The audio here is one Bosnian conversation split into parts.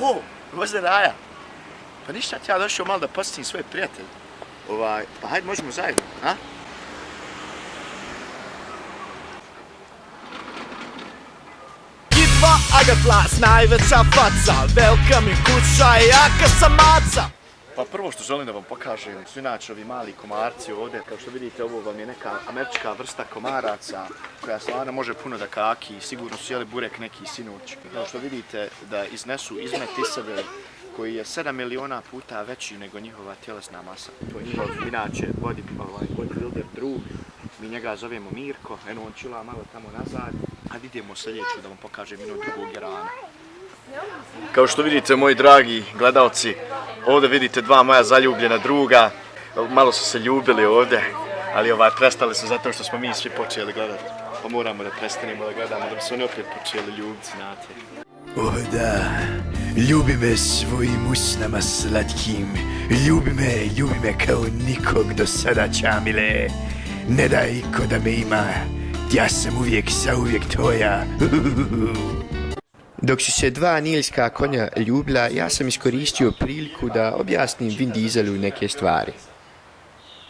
O, voze Raja. Pa ništa, ja došao malo da posjetim svoje prijatelje. Pa hajde, možemo zajedno, a? Gitva Agatlas, najveća faca, velika mi kuća i jaka sam maca. Pa prvo što želim da vam pokažem su inače ovi mali komarci ovdje. Kao što vidite, ovo vam je neka američka vrsta komaraca koja stvarno može puno da kaki i sigurno su jeli burek neki sinoć. Kao što vidite da iznesu izmet iz sebe koji je 7 miliona puta veći nego njihova tjelesna masa. To je njihov inače bodybuilder drug. Mi njega zovemo Mirko, eno on čila malo tamo nazad. A idemo sljedeću da vam kažem jednog drugog Irana. Kao što vidite, moji dragi gledalci, ovdje vidite dva moja zaljubljena druga. Malo su se ljubili ovdje, ali prestali su zato što smo mi svi počeli gledati. Pa moramo da prestanemo da gledamo, da bi se oni opet počeli ljubiti, znate. Oh da, ljubi me svojim usnama slatkim, ljubi me kao nikog do sada, Čamile. Ne daj iko da me ima, ja sam uvijek zauvijek tvoja. Dok su se dva nilska konja ljubila, ja sam iskoristio priliku da objasnim Vin Dieselu neke stvari.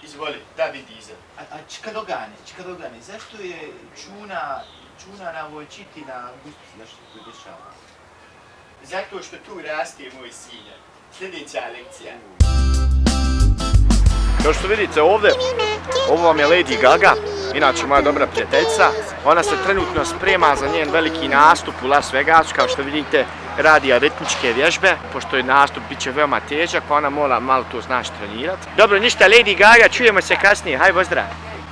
Izvoli, da Vin Diesel. Čeka dogane, zašto je čuna na vojčiti na gustici, zašto se to dešava? Zato što tu raste moj sinja. Sljedeća lekcija. Kao što vidite ovdje, ovo vam je Lady Gaga, inače moja dobra prijateljica. Ona se trenutno sprema za njen veliki nastup u Las Vegasu, kao što vidite radi aritmičke vježbe, pošto je nastup bit će veoma težak, pa ona mora malo to znaš trenirati. Dobro, ništa, Lady Gaga, čujemo se kasnije, haj pozdrav,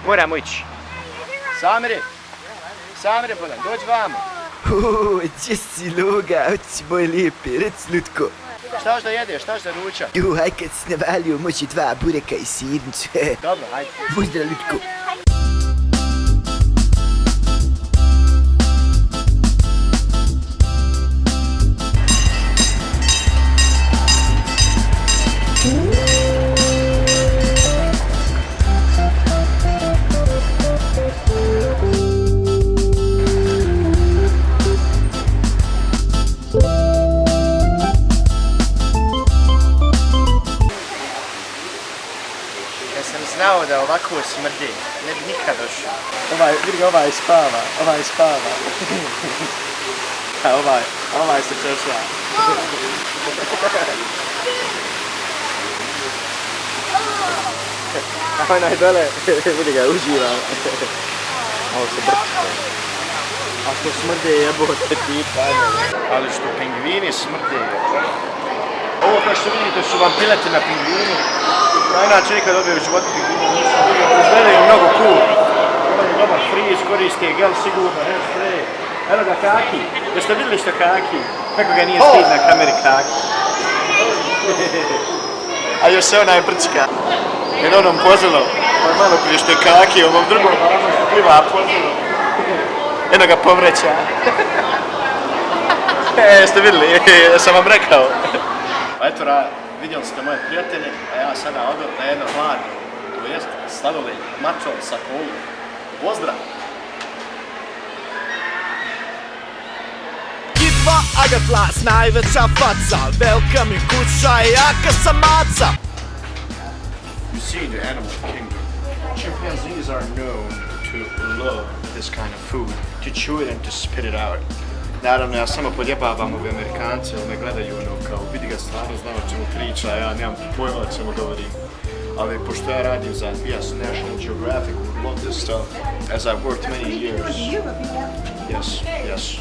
moramo ići. Samire, bolan, dođi vamo. Gdje si Loga, oci moj lijepi, rec Lutko. Šta hoš da jedeš, šta hoš da ruča? Haj kad si navalio, može 2 bureka i sirnicu. Dobro, hajde. Pozdrav Lutko. Ja sam znao da ovako smrdi, ne bi nikad došao. Vidi ga, ovaj spava. A ovaj se češlja. A onaj dole, vidi ga, uživa. Ovo se brčite. A što smrde jebote tipa. Ali što pingvini smrde. Ovo kao što vidite su vam pileti na pingvini. Inače nikad dobio u životu pingvini nisam vidio. Izgledaju mnogo cool. Imaju dobar friz, koriste gel sigurno, hair spray. Evo ga Kaki. Jeste vidjeli što Kaki? Kako ga nije stid na kameri Kaki? A još se onaj brčka. Jer onom pozilom. Pa malo prije što je Kaki, ovom drugom malo što pliva pozilom. Eno ga povreća. Jeste vidjeli? Sam vam rekao. Pa eto, vidjeli ste moje prijatelje, a ja sada odem na jedno hladno, to jest sladoled mačo sa kolom. Pozdrav! Gitva Agatlas, najveća faca, velika mi kuća i jaka sam maca. You see, in the animal kingdom, chimpanzees are known to love this kind of food, to chew it and to spit it out. Naravno, ja samo podjebavam ove Amerikance, ali me gledaju ono kao, vidi ga stvarno zna o čemu priča, ja nemam pojma o čemu govorim. Ali pošto ja radim za National Geographic, we love this stuff, as I've worked many years. Yes.